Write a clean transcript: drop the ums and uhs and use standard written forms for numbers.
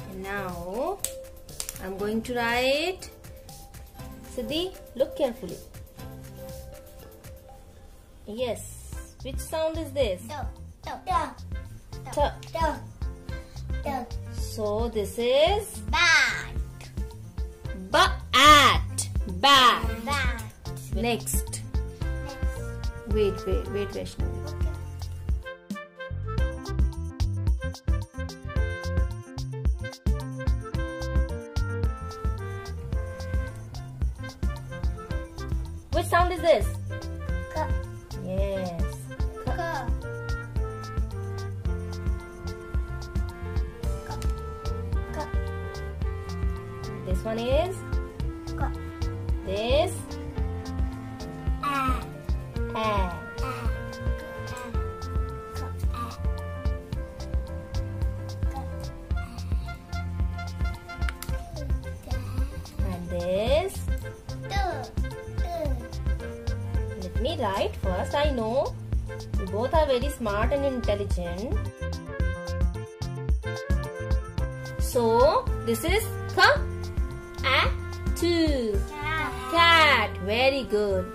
And now I'm going to write. Siddhi, look carefully. Yes. Which sound is this? T. So this is Bat. Bat. Bat. Next. Wait, Vaishnavi. Which sound is this? K. Yes. K. This one is? K. This? A. A. And this? Let me write first. I know you both are very smart and intelligent. So this is Cat. Cat. Very good.